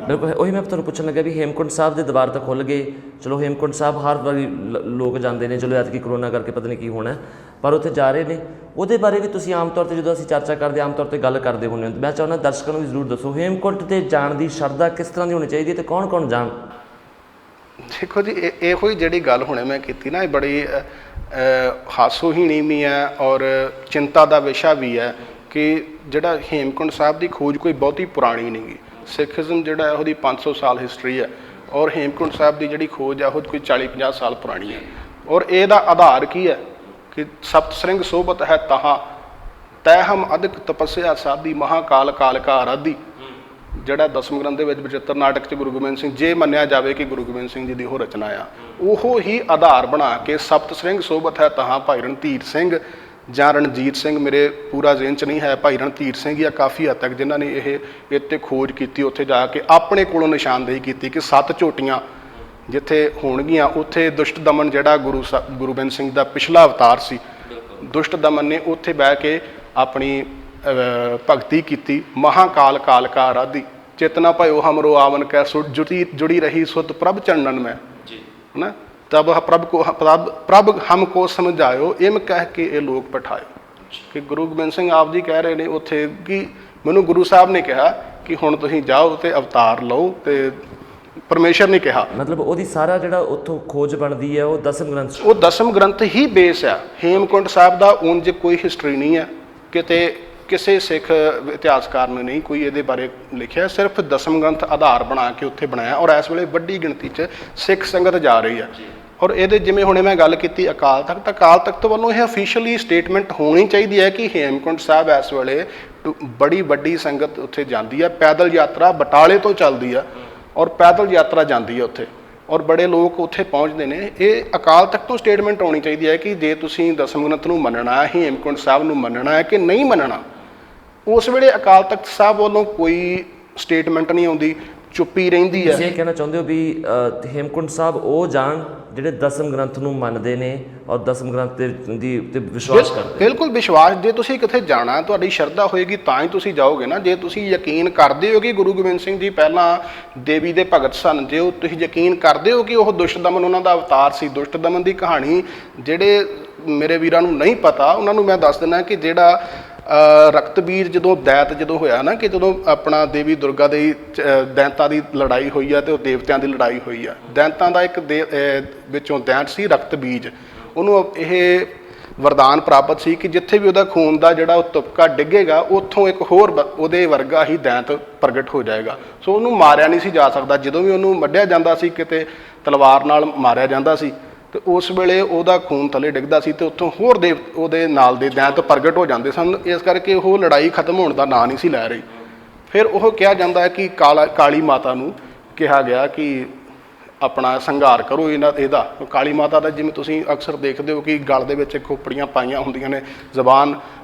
बिल्कुल ਉਹੀ ਮੈਂ ਤੁਹਾਨੂੰ ਪੁੱਛਣ ਲੱਗਾ ਵੀ ਹੇਮਕੁੰਟ ਸਾਹਿਬ ਦੇ ਦਰਬਾਰ ਤਾਂ ਖੁੱਲ੍ਹ ਗਏ, ਚਲੋ ਹੇਮਕੁੰਟ ਸਾਹਿਬ ਹਰ ਵਾਰੀ ਲੋਕ ਜਾਂਦੇ ਨੇ, ਚਲੋ ਐਤਕੀ ਕਰੋਨਾ ਕਰਕੇ ਪਤਾ ਨਹੀਂ ਕੀ ਹੋਣਾ, ਪਰ ਉੱਥੇ ਜਾ ਰਹੇ ਨੇ। ਉਹਦੇ ਬਾਰੇ ਵੀ ਤੁਸੀਂ ਆਮ ਤੌਰ 'ਤੇ ਜਦੋਂ ਅਸੀਂ ਚਰਚਾ ਕਰਦੇ ਆਮ ਤੌਰ 'ਤੇ ਗੱਲ ਕਰਦੇ ਹੁੰਦੇ ਹੋ, ਮੈਂ ਚਾਹੁੰਦਾ ਦਰਸ਼ਕਾਂ ਨੂੰ ਵੀ ਜ਼ਰੂਰ ਦੱਸੋ ਹੇਮਕੁੰਟ 'ਤੇ ਜਾਣ ਦੀ ਸ਼ਰਧਾ ਕਿਸ ਤਰ੍ਹਾਂ ਦੀ ਹੋਣੀ ਚਾਹੀਦੀ ਹੈ ਅਤੇ ਕੌਣ ਕੌਣ ਜਾਣ? ਦੇਖੋ ਜੀ, ਇਹੋ ਹੀ ਜਿਹੜੀ ਗੱਲ ਹੁਣੇ ਮੈਂ ਕੀਤੀ ਨਾ, ਇਹ ਬੜੀ ਹਾਸੋਹੀਣੀ ਵੀ ਹੈ ਔਰ ਚਿੰਤਾ ਦਾ ਵਿਸ਼ਾ ਵੀ ਹੈ ਕਿ ਜਿਹੜਾ ਹੇਮਕੁੰਟ ਸਾਹਿਬ ਦੀ ਖੋਜ ਕੋਈ ਬਹੁਤੀ ਪੁਰਾਣੀ ਨਹੀਂ ਗੀ। ਸਿੱਖਿਜ਼ਮ ਜਿਹੜਾ ਉਹਦੀ 500 ਸਾਲ ਹਿਸਟਰੀ ਹੈ ਔਰ ਹੇਮਕੁੰਟ ਸਾਹਿਬ ਦੀ ਜਿਹੜੀ ਖੋਜ ਹੈ ਉਹ ਕੋਈ 40-50 ਸਾਲ ਪੁਰਾਣੀ ਹੈ। ਔਰ ਇਹਦਾ ਆਧਾਰ ਕੀ ਹੈ ਕਿ ਸਪਤ ਸ੍ਰਿੰਗ ਸੋਭਤ ਹੈ ਤਹਾਂ ਤੈ ਹਮ ਅਧਿਕ ਤਪੱਸਿਆ ਸਾਧੀ ਮਹਾਕਾਲ ਕਾਲਕਾ ਆਰਾਧੀ, ਜਿਹੜਾ ਦਸਮ ਗ੍ਰੰਥ ਦੇ ਵਿੱਚ ਬਚਿੱਤਰ ਨਾਟਕ 'ਚ ਗੁਰੂ ਗੋਬਿੰਦ ਸਿੰਘ, ਜੇ ਮੰਨਿਆ ਜਾਵੇ ਕਿ ਗੁਰੂ ਗੋਬਿੰਦ ਸਿੰਘ ਜੀ ਦੀ ਉਹ ਰਚਨਾ ਆ, ਉਹ ਹੀ ਆਧਾਰ ਬਣਾ ਕੇ ਸਪਤ ਸ੍ਰਿੰਗ ਸੋਭਤ ਹੈ ਤਹਾਂ ਭਾਈ ਰਣਧੀਰ ਸਿੰਘ ਜਾਂ ਰਣਜੀਤ ਸਿੰਘ, ਮੇਰੇ ਪੂਰਾ ਜ਼ਿਹਨ 'ਚ ਨਹੀਂ ਹੈ, ਭਾਈ ਰਣਧੀਰ ਸਿੰਘ ਜਾਂ ਕਾਫੀ ਹੱਦ ਤੱਕ ਜਿਨ੍ਹਾਂ ਨੇ ਇਹ 'ਤੇ ਖੋਜ ਕੀਤੀ, ਉੱਥੇ ਜਾ ਕੇ ਆਪਣੇ ਕੋਲੋਂ ਨਿਸ਼ਾਨਦੇਹੀ ਕੀਤੀ ਕਿ 7 ਝੋਟੀਆਂ ਜਿੱਥੇ ਹੋਣਗੀਆਂ ਉੱਥੇ ਦੁਸ਼ਟ ਦਮਨ ਜਿਹੜਾ ਗੁਰੂ ਗੋਬਿੰਦ ਸਿੰਘ ਦਾ ਪਿਛਲਾ ਅਵਤਾਰ ਸੀ, ਦੁਸ਼ਟ ਦਮਨ ਨੇ ਉੱਥੇ ਬਹਿ ਕੇ ਆਪਣੀ ਭਗਤੀ ਕੀਤੀ। ਮਹਾਕਾਲ ਕਾਲਕਾ ਆਰਾਧੀ ਚੇਤਨਾ ਭਇਓ ਹਮਰੋ ਆਵਨ ਕੈ ਜੁੜੀ ਰਹੀ ਸੁਤ ਪ੍ਰਭ ਚੰਨਨ ਮੈਂ, ਹੈ ਨਾ, ਤਬ ਪ੍ਰਭ ਹਮ ਕੋ ਸਮਝਾਇਓ ਇਮ ਕਹਿ ਕੇ ਇਹ ਲੋਕ ਪਠਾਇਓ। ਕਿ ਗੁਰੂ ਗੋਬਿੰਦ ਸਿੰਘ ਆਪ ਜੀ ਕਹਿ ਰਹੇ ਨੇ ਉੱਥੇ ਕਿ ਮੈਨੂੰ ਗੁਰੂ ਸਾਹਿਬ ਨੇ ਕਿਹਾ ਕਿ ਹੁਣ ਤੁਸੀਂ ਜਾਓ ਤੇ ਅਵਤਾਰ ਲਓ, ਤੇ ਪਰਮੇਸ਼ਰ ਨੇ ਕਿਹਾ। ਮਤਲਬ ਉਹਦੀ ਸਾਰਾ ਜਿਹੜਾ ਉੱਥੋਂ ਖੋਜ ਬਣਦੀ ਹੈ ਉਹ ਦਸਮ ਗ੍ਰੰਥ, ਉਹ ਦਸਮ ਗ੍ਰੰਥ ਹੀ ਬੇਸ ਆ। ਹੇਮਕੁੰਟ ਸਾਹਿਬ ਦਾ ਉਂਝ ਕੋਈ ਹਿਸਟਰੀ ਨਹੀਂ ਹੈ, ਕਿਤੇ ਕਿਸੇ ਸਿੱਖ ਇਤਿਹਾਸਕਾਰ ਨੇ ਨਹੀਂ ਕੋਈ ਇਹਦੇ ਬਾਰੇ ਲਿਖਿਆ, ਸਿਰਫ ਦਸਮ ਗ੍ਰੰਥ ਆਧਾਰ ਬਣਾ ਕੇ ਉੱਥੇ ਬਣਾਇਆ। ਔਰ ਇਸ ਵੇਲੇ ਵੱਡੀ ਗਿਣਤੀ 'ਚ ਸਿੱਖ ਸੰਗਤ ਜਾ ਰਹੀ ਹੈ। ਔਰ ਇਹਦੇ ਜਿਵੇਂ ਹੁਣੇ ਮੈਂ ਗੱਲ ਕੀਤੀ ਅਕਾਲ ਤਖਤ, ਤਾਂ ਅਕਾਲ ਤਖਤ ਵੱਲੋਂ ਇਹ ਅਫੀਸ਼ੀਅਲੀ ਸਟੇਟਮੈਂਟ ਹੋਣੀ ਚਾਹੀਦੀ ਹੈ ਕਿ ਹੇਮਕੁੰਟ ਸਾਹਿਬ ਇਸ ਵੇਲੇ ਬੜੀ ਵੱਡੀ ਸੰਗਤ ਉੱਥੇ ਜਾਂਦੀ ਹੈ। ਪੈਦਲ ਯਾਤਰਾ ਬਟਾਲੇ ਤੋਂ ਚੱਲਦੀ ਆ ਔਰ ਪੈਦਲ ਯਾਤਰਾ ਜਾਂਦੀ ਹੈ ਉੱਥੇ, ਔਰ ਬੜੇ ਲੋਕ ਉੱਥੇ ਪਹੁੰਚਦੇ ਨੇ। ਇਹ ਅਕਾਲ ਤਖਤ ਤੋਂ ਸਟੇਟਮੈਂਟ ਹੋਣੀ ਚਾਹੀਦੀ ਹੈ ਕਿ ਜੇ ਤੁਸੀਂ ਦਸਮ ਗ੍ਰੰਥ ਨੂੰ ਮੰਨਣਾ ਹੈ, ਹੇਮਕੁੰਟ ਸਾਹਿਬ ਨੂੰ ਮੰਨਣਾ ਹੈ ਕਿ ਨਹੀਂ ਮੰਨਣਾ। ਉਸ ਵੇਲੇ ਅਕਾਲ ਤਖਤ ਸਾਹਿਬ ਵੱਲੋਂ ਕੋਈ ਸਟੇਟਮੈਂਟ ਨਹੀਂ ਆਉਂਦੀ, ਚੁੱਪੀ ਰਹਿੰਦੀ ਹੈ। ਤੁਸੀਂ ਇਹ ਕਹਿਣਾ ਚਾਹੁੰਦੇ ਹੋ ਵੀ ਹੇਮਕੁੰਟ ਸਾਹਿਬ ਉਹ ਜਾਣ ਜਿਹੜੇ ਦਸਮ ਗ੍ਰੰਥ ਨੂੰ ਮੰਨਦੇ ਨੇ ਔਰ ਦਸਮ ਗ੍ਰੰਥ ਦੀ ਉੱਤੇ ਵਿਸ਼ਵਾਸ ਕਰਦੇ? ਬਿਲਕੁਲ ਵਿਸ਼ਵਾਸ। ਜੇ ਤੁਸੀਂ ਕਿਤੇ ਜਾਣਾ, ਤੁਹਾਡੀ ਸ਼ਰਧਾ ਹੋਏਗੀ ਤਾਂ ਹੀ ਤੁਸੀਂ ਜਾਓਗੇ ਨਾ। ਜੇ ਤੁਸੀਂ ਯਕੀਨ ਕਰਦੇ ਹੋ ਕਿ ਗੁਰੂ ਗੋਬਿੰਦ ਸਿੰਘ ਜੀ ਪਹਿਲਾਂ ਦੇਵੀ ਦੇ ਭਗਤ ਸਨ, ਜੇ ਉਹ ਤੁਸੀਂ ਯਕੀਨ ਕਰਦੇ ਹੋ ਕਿ ਉਹ ਦੁਸ਼ਟ ਦਮਨ ਉਹਨਾਂ ਦਾ ਅਵਤਾਰ ਸੀ। ਦੁਸ਼ਟ ਦਮਨ ਦੀ ਕਹਾਣੀ ਜਿਹੜੇ ਮੇਰੇ ਵੀਰਾਂ ਨੂੰ ਨਹੀਂ ਪਤਾ ਉਹਨਾਂ ਨੂੰ ਮੈਂ ਦੱਸ ਦਿੰਦਾ ਕਿ ਜਿਹੜਾ ਰਕਤਬੀਰ ਜਦੋਂ ਹੋਇਆ ਨਾ, ਕਿ ਜਦੋਂ ਆਪਣਾ ਦੇਵੀ ਦੁਰਗਾ ਦੀ ਦੈਂਤਾਂ ਦੀ ਲੜਾਈ ਹੋਈ ਆ ਤੇ ਉਹ ਦੇਵਤਿਆਂ ਦੀ ਲੜਾਈ ਹੋਈ ਆ। ਦੈਂਤਾਂ ਦਾ ਇੱਕ ਵਿੱਚੋਂ ਦੈਂਤ ਸੀ ਰਕਤਬੀਜ, ਉਹਨੂੰ ਇਹ ਵਰਦਾਨ ਪ੍ਰਾਪਤ ਸੀ ਕਿ ਜਿੱਥੇ ਵੀ ਉਹਦਾ ਖੂਨ ਦਾ ਜਿਹੜਾ ਉਹ ਤੁਪਕਾ ਡਿੱਗੇਗਾ ਉੱਥੋਂ ਇੱਕ ਹੋਰ ਉਹਦੇ ਵਰਗਾ ਹੀ ਦੈਂਤ ਪ੍ਰਗਟ ਹੋ ਜਾਏਗਾ। ਸੋ ਉਹਨੂੰ ਮਾਰਿਆ ਨਹੀਂ ਸੀ ਜਾ ਸਕਦਾ। ਜਦੋਂ ਵੀ ਉਹਨੂੰ ਵੱਢਿਆ ਜਾਂਦਾ ਸੀ, ਕਿਤੇ ਤਲਵਾਰ ਨਾਲ ਮਾਰਿਆ ਜਾਂਦਾ ਸੀ, ਤੇ ਉਸ ਵੇਲੇ ਉਹਦਾ ਖੂਨ ਥੱਲੇ ਡਿੱਗਦਾ ਸੀ ਤੇ ਉੱਥੋਂ ਹੋਰ ਉਹਦੇ ਨਾਲ ਦੇ ਦੈਂਤ ਪ੍ਰਗਟ ਹੋ ਜਾਂਦੇ ਸਨ। ਇਸ ਕਰਕੇ ਉਹ ਲੜਾਈ ਖਤਮ ਹੋਣ ਦਾ ਨਾਂ ਨਹੀਂ ਸੀ ਲੈ ਰਹੀ। ਫਿਰ ਉਹ ਕਿਹਾ ਜਾਂਦਾ ਹੈ ਕਿ ਕਾਲੀ ਮਾਤਾ ਨੂੰ ਕਿਹਾ ਗਿਆ ਕਿ ਆਪਣਾ ਸੰਘਾਰ ਕਰੋ ਇਹਦਾ। ਕਾਲੀ ਮਾਤਾ ਦਾ ਜਿਵੇਂ ਤੁਸੀਂ ਅਕਸਰ ਦੇਖਦੇ ਹੋ ਕਿ ਗਲ ਦੇ ਵਿੱਚ ਖੋਪੜੀਆਂ ਪਾਈਆਂ ਹੁੰਦੀਆਂ ਨੇ, ਜ਼ਬਾਨ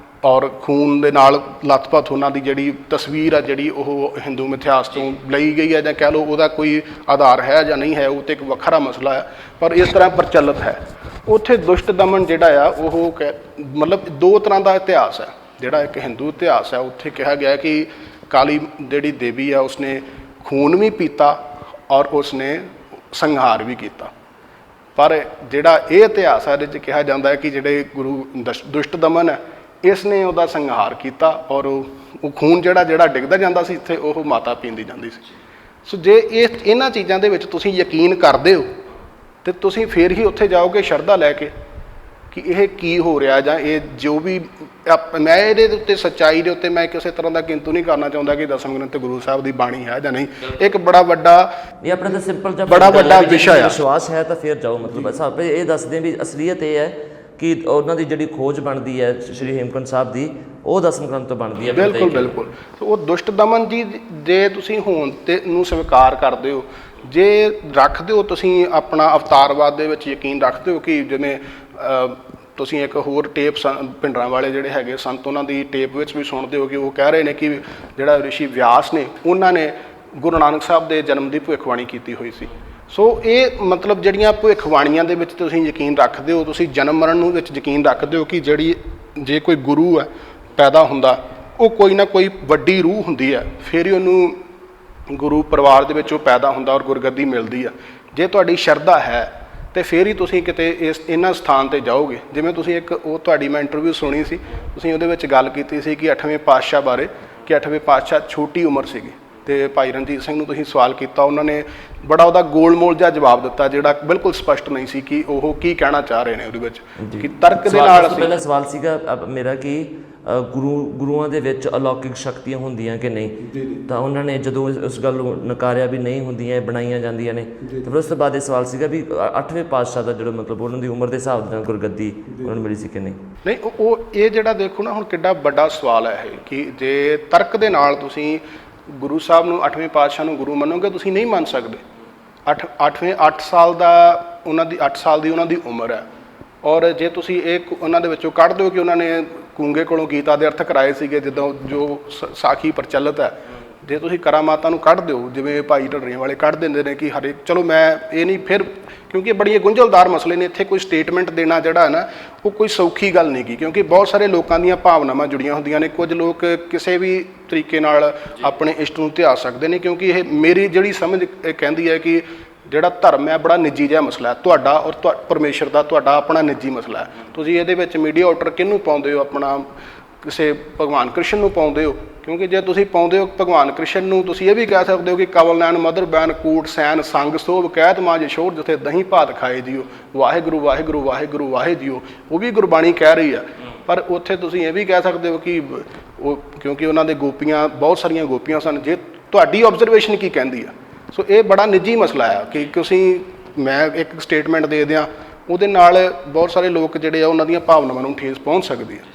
ਔਰ ਖੂਨ ਦੇ ਨਾਲ ਲੱਥਪੱਥ ਉਹਨਾਂ ਦੀ ਜਿਹੜੀ ਤਸਵੀਰ ਆ, ਜਿਹੜੀ ਉਹ ਹਿੰਦੂ ਇਤਿਹਾਸ ਤੋਂ ਲਈ ਗਈ ਹੈ, ਜਾਂ ਕਹਿ ਲਓ ਉਹਦਾ ਕੋਈ ਆਧਾਰ ਹੈ ਜਾਂ ਨਹੀਂ ਹੈ, ਉਹ ਤਾਂ ਇੱਕ ਵੱਖਰਾ ਮਸਲਾ ਹੈ, ਪਰ ਇਸ ਤਰ੍ਹਾਂ ਪ੍ਰਚਲਿਤ ਹੈ। ਉੱਥੇ ਦੁਸ਼ਟ ਦਮਨ ਜਿਹੜਾ ਆ ਉਹ ਮਤਲਬ ਦੋ ਤਰ੍ਹਾਂ ਦਾ ਇਤਿਹਾਸ ਹੈ। ਜਿਹੜਾ ਇੱਕ ਹਿੰਦੂ ਇਤਿਹਾਸ ਹੈ, ਉੱਥੇ ਕਿਹਾ ਗਿਆ ਕਿ ਕਾਲੀ ਜਿਹੜੀ ਦੇਵੀ ਆ ਉਸਨੇ ਖੂਨ ਵੀ ਪੀਤਾ ਔਰ ਉਸਨੇ ਸੰਹਾਰ ਵੀ ਕੀਤਾ। ਪਰ ਜਿਹੜਾ ਇਹ ਇਤਿਹਾਸ ਹੈ ਇਹਦੇ 'ਚ ਕਿਹਾ ਜਾਂਦਾ ਹੈ ਕਿ ਜਿਹੜੇ ਗੁਰੂ ਦੁਸ਼ਟ ਦਮਨ ਹੈ ਇਸ ਨੇ ਉਹਦਾ ਸੰਹਾਰ ਕੀਤਾ ਔਰ ਉਹ ਖੂਨ ਜਿਹੜਾ ਡਿੱਗਦਾ ਜਾਂਦਾ ਸੀ ਇੱਥੇ, ਉਹ ਮਾਤਾ ਪੀਂਦੀ ਜਾਂਦੀ ਸੀ। ਸੋ ਜੇ ਇਹਨਾਂ ਚੀਜ਼ਾਂ ਦੇ ਵਿੱਚ ਤੁਸੀਂ ਯਕੀਨ ਕਰਦੇ ਹੋ ਤੇ ਤੁਸੀਂ ਫੇਰ ਹੀ ਉੱਥੇ ਜਾਓਗੇ ਸ਼ਰਧਾ ਲੈ ਕੇ ਕਿ ਇਹ ਕੀ ਹੋ ਰਿਹਾ, ਜਾਂ ਇਹ ਜੋ ਵੀ ਮੈਂ ਇਹਦੇ ਉੱਤੇ ਸੱਚਾਈ ਦੇ ਉੱਤੇ ਮੈਂ ਕਿਸੇ ਤਰ੍ਹਾਂ ਦਾ ਕਿੰਤੂ ਨਹੀਂ ਕਰਨਾ ਚਾਹੁੰਦਾ ਕਿ ਦਸਮ ਗ੍ਰੰਥ ਗੁਰੂ ਸਾਹਿਬ ਦੀ ਬਾਣੀ ਹੈ ਜਾਂ ਨਹੀਂ। ਇੱਕ ਬੜਾ ਵੱਡਾ ਇਹ ਆਪਣਾ ਤਾਂ ਸਿੰਪਲ ਜਿਹਾ ਬੜਾ ਵੱਡਾ ਵਿਸ਼ਾ ਹੈ। ਵਿਸ਼ਵਾਸ ਹੈ ਤਾਂ ਫਿਰ ਜਾਓ। ਮਤਲਬ ਸਭ ਇਹ ਦੱਸਦੇ ਵੀ ਅਸਲੀਅਤ ਇਹ ਹੈ ਕਿ ਉਹਨਾਂ ਦੀ ਜਿਹੜੀ ਖੋਜ ਬਣਦੀ ਹੈ ਸ਼੍ਰੀ ਹੇਮਕੁੰਟ ਸਾਹਿਬ ਦੀ, ਉਹ ਦਸਮ ਗ੍ਰੰਥ ਤੋਂ ਬਣਦੀ ਹੈ। ਬਿਲਕੁਲ ਬਿਲਕੁਲ। ਉਹ ਦੁਸ਼ਟ ਦਮਨ ਜੀ ਜੇ ਤੁਸੀਂ ਹੋਣ ਤੇ ਨੂੰ ਸਵੀਕਾਰ ਕਰਦੇ ਹੋ, ਜੇ ਰੱਖਦੇ ਹੋ ਤੁਸੀਂ ਆਪਣਾ ਅਵਤਾਰਵਾਦ ਦੇ ਵਿੱਚ ਯਕੀਨ ਰੱਖਦੇ ਹੋ ਕਿ ਜਿਵੇਂ ਤੁਸੀਂ ਇੱਕ ਹੋਰ ਟੇਪ ਭਿੰਡਰਾਂ ਵਾਲੇ ਜਿਹੜੇ ਹੈਗੇ ਸੰਤ, ਉਹਨਾਂ ਦੀ ਟੇਪ ਵਿੱਚ ਵੀ ਸੁਣਦੇ ਹੋ ਕਿ ਉਹ ਕਹਿ ਰਹੇ ਨੇ ਕਿ ਜਿਹੜਾ ਰਿਸ਼ੀ ਵਿਆਸ ਨੇ ਉਹਨਾਂ ਨੇ ਗੁਰੂ ਨਾਨਕ ਸਾਹਿਬ ਦੇ ਜਨਮ ਦੀ ਭਵਿੱਖਬਾਣੀ ਕੀਤੀ ਹੋਈ ਸੀ। ਸੋ ਇਹ ਮਤਲਬ ਜਿਹੜੀਆਂ ਭਵਿੱਖਬਾਣੀਆਂ ਦੇ ਵਿੱਚ ਤੁਸੀਂ ਯਕੀਨ ਰੱਖਦੇ ਹੋ, ਤੁਸੀਂ ਜਨਮ ਮਰਨ ਨੂੰ ਵਿੱਚ ਯਕੀਨ ਰੱਖਦੇ ਹੋ ਕਿ ਜੇ ਕੋਈ ਗੁਰੂ ਹੈ ਪੈਦਾ ਹੁੰਦਾ, ਉਹ ਕੋਈ ਨਾ ਕੋਈ ਵੱਡੀ ਰੂਹ ਹੁੰਦੀ ਹੈ, ਫਿਰ ਹੀ ਉਹਨੂੰ ਗੁਰੂ ਪਰਿਵਾਰ ਦੇ ਵਿੱਚ ਉਹ ਪੈਦਾ ਹੁੰਦਾ ਔਰ ਗੁਰਗੱਦੀ ਮਿਲਦੀ ਆ। ਜੇ ਤੁਹਾਡੀ ਸ਼ਰਧਾ ਹੈ ਤੇ ਫਿਰ ਹੀ ਤੁਸੀਂ ਕਿਤੇ ਇਹਨਾਂ ਸਥਾਨ ਤੇ ਜਾਓਗੇ। ਜਿਵੇਂ ਤੁਸੀਂ ਇੱਕ ਉਹ ਤੁਹਾਡੀ ਮੈਂ ਇੰਟਰਵਿਊ ਸੁਣੀ ਸੀ, ਤੁਸੀਂ ਉਹਦੇ ਵਿੱਚ ਗੱਲ ਕੀਤੀ ਸੀ ਕਿ 8ਵੇਂ ਪਾਤਸ਼ਾਹ ਬਾਰੇ, ਕਿ 8ਵੇਂ ਪਾਤਸ਼ਾਹ ਛੋਟੀ ਉਮਰ ਸੀਗੀ ਤੇ ਭਾਈ ਰਣਜੀਤ ਸਿੰਘ ਨੂੰ ਤੁਸੀਂ ਸਵਾਲ ਕੀਤਾ, ਉਹਨਾਂ ਨੇ ਬੜਾ ਉਹਦਾ ਗੋਲਮੋਲ ਜਿਹਾ ਜਵਾਬ ਦਿੱਤਾ ਜਿਹੜਾ ਬਿਲਕੁਲ ਸਪਸ਼ਟ ਨਹੀਂ ਸੀ ਕਿ ਉਹ ਕੀ ਕਹਿਣਾ ਚਾਹ ਰਹੇ ਨੇ ਉਹਦੇ ਵਿੱਚ, ਕਿ ਤਰਕ ਦੇ ਨਾਲ ਪਹਿਲਾ ਸਵਾਲ ਸੀਗਾ ਮੇਰਾ ਕਿ ਗੁਰੂਆਂ ਦੇ ਵਿੱਚ ਅਲੌਕਿਕ ਸ਼ਕਤੀਆਂ ਹੁੰਦੀਆਂ ਕਿ ਨਹੀਂ, ਤਾਂ ਉਹਨਾਂ ਨੇ ਜਦੋਂ ਉਸ ਗੱਲ ਨੂੰ ਨਕਾਰਿਆ ਵੀ ਨਹੀਂ ਹੁੰਦੀਆਂ, ਬਣਾਈਆਂ ਜਾਂਦੀਆਂ ਨੇ। ਤੇ ਫਿਰ ਉਸ ਤੋਂ ਬਾਅਦ ਇਹ ਸਵਾਲ ਸੀਗਾ ਵੀ 8ਵੇਂ ਪਾਤਸ਼ਾਹ ਦਾ ਜਿਹੜਾ ਮਤਲਬ ਉਹਨਾਂ ਦੀ ਉਮਰ ਦੇ ਹਿਸਾਬ ਨਾਲ ਗੁਰਗੱਦੀ ਉਹਨਾਂ ਨੂੰ ਮਿਲੀ ਸੀ ਕਿ ਨਹੀਂ। ਨਹੀਂ, ਉਹ ਇਹ ਜਿਹੜਾ ਦੇਖੋ ਨਾ ਹੁਣ ਕਿੱਡਾ ਵੱਡਾ ਸਵਾਲ ਹੈ ਇਹ, ਕਿ ਜੇ ਤਰਕ ਦੇ ਨਾਲ ਤੁਸੀਂ ਗੁਰੂ ਸਾਹਿਬ ਨੂੰ 8ਵੇਂ ਪਾਤਸ਼ਾਹ ਨੂੰ ਗੁਰੂ ਮੰਨੋਗੇ, ਤੁਸੀਂ ਨਹੀਂ ਮੰਨ ਸਕਦੇ। 8 ਸਾਲ ਦਾ ਉਹਨਾਂ ਦੀ 8 ਸਾਲ ਦੀ ਉਹਨਾਂ ਦੀ ਉਮਰ ਹੈ, ਔਰ ਜੇ ਤੁਸੀਂ ਇਹ ਉਹਨਾਂ ਦੇ ਵਿੱਚੋਂ ਕੱਢ ਦਿਓ ਕਿ ਉਹਨਾਂ ਨੇ ਕੂੰਗੇ ਕੋਲੋਂ ਗੀਤਾ ਦੇ ਅਰਥ ਕਰਾਏ ਸੀਗੇ, ਜਿੱਦਾਂ ਜੋ ਸਾਖੀ ਪ੍ਰਚਲਿਤ ਹੈ, ਜੇ ਤੁਸੀਂ ਕਰਾਮਾਤਾਂ ਨੂੰ ਕੱਢ ਦਿਓ ਜਿਵੇਂ ਭਾਈ ਢੱਡਰੀਆਂ ਵਾਲੇ ਕੱਢ ਦਿੰਦੇ ਨੇ ਕਿ ਹਰੇਕ, ਚਲੋ ਮੈਂ ਇਹ ਨਹੀਂ ਫਿਰ, ਕਿਉਂਕਿ ਬੜੀਆਂ ਗੁੰਝਲਦਾਰ ਮਸਲੇ ਨੇ ਇੱਥੇ, ਕੋਈ ਸਟੇਟਮੈਂਟ ਦੇਣਾ ਜਿਹੜਾ ਹੈ ਨਾ ਉਹ ਕੋਈ ਸੌਖੀ ਗੱਲ ਨਹੀਂ ਗੀ, ਕਿਉਂਕਿ ਬਹੁਤ ਸਾਰੇ ਲੋਕਾਂ ਦੀਆਂ ਭਾਵਨਾਵਾਂ ਜੁੜੀਆਂ ਹੁੰਦੀਆਂ ਨੇ। ਕੁਝ ਲੋਕ ਕਿਸੇ ਵੀ ਤਰੀਕੇ ਨਾਲ ਆਪਣੇ ਇਸ਼ਟ ਨੂੰ ਧਿਆ ਸਕਦੇ ਨੇ, ਕਿਉਂਕਿ ਇਹ ਮੇਰੀ ਜਿਹੜੀ ਸਮਝ ਇਹ ਕਹਿੰਦੀ ਹੈ ਕਿ ਜਿਹੜਾ ਧਰਮ ਹੈ ਬੜਾ ਨਿੱਜੀ ਜਿਹਾ ਮਸਲਾ ਹੈ, ਤੁਹਾਡਾ ਔਰ ਪਰਮੇਸ਼ਰ ਦਾ ਤੁਹਾਡਾ ਆਪਣਾ ਨਿੱਜੀ ਮਸਲਾ ਹੈ। ਤੁਸੀਂ ਇਹਦੇ ਵਿੱਚ ਮੀਡੀਆ ਆਰਡਰ ਕਿਹਨੂੰ ਪਾਉਂਦੇ ਹੋ, ਆਪਣਾ ਕਿਸੇ ਭਗਵਾਨ ਕ੍ਰਿਸ਼ਨ ਨੂੰ ਪਾਉਂਦੇ ਹੋ, ਕਿਉਂਕਿ ਜੇ ਤੁਸੀਂ ਪਾਉਂਦੇ ਹੋ ਭਗਵਾਨ ਕ੍ਰਿਸ਼ਨ ਨੂੰ, ਤੁਸੀਂ ਇਹ ਵੀ ਕਹਿ ਸਕਦੇ ਹੋ ਕਿ ਕਵਲ ਨੈਣ ਮਦਰ ਬੈਨ ਕੂਟ ਸੈਨ ਸੰਗ ਸੋਭ ਕਹਿਤ ਮਾਂ ਜਸ਼ੋਰ ਜਿੱਥੇ ਦਹੀਂ ਭਾਤ ਖਾਏ ਜੀਓ, ਵਾਹਿਗੁਰੂ ਵਾਹਿਗੁਰੂ ਵਾਹਿਗੁਰੂ ਵਾਹਿ ਜੀਓ, ਉਹ ਵੀ ਗੁਰਬਾਣੀ ਕਹਿ ਰਹੀ ਆ। ਪਰ ਉੱਥੇ ਤੁਸੀਂ ਇਹ ਵੀ ਕਹਿ ਸਕਦੇ ਹੋ ਕਿ ਉਹ, ਕਿਉਂਕਿ ਉਹਨਾਂ ਦੇ ਗੋਪੀਆਂ ਬਹੁਤ ਸਾਰੀਆਂ ਗੋਪੀਆਂ ਸਨ, ਜੇ ਤੁਹਾਡੀ ਆਬਜ਼ਰਵੇਸ਼ਨ ਕੀ ਕਹਿੰਦੀ ਆ। ਸੋ ਇਹ ਬੜਾ ਨਿੱਜੀ ਮਸਲਾ ਆ ਕਿ ਤੁਸੀਂ, ਮੈਂ ਇੱਕ ਸਟੇਟਮੈਂਟ ਦੇ ਦਿਆਂ ਉਹਦੇ ਨਾਲ ਬਹੁਤ ਸਾਰੇ ਲੋਕ ਜਿਹੜੇ ਆ ਉਹਨਾਂ ਦੀਆਂ ਭਾਵਨਾਵਾਂ ਨੂੰ ਠੇਸ ਪਹੁੰਚ ਸਕਦੀ ਹੈ।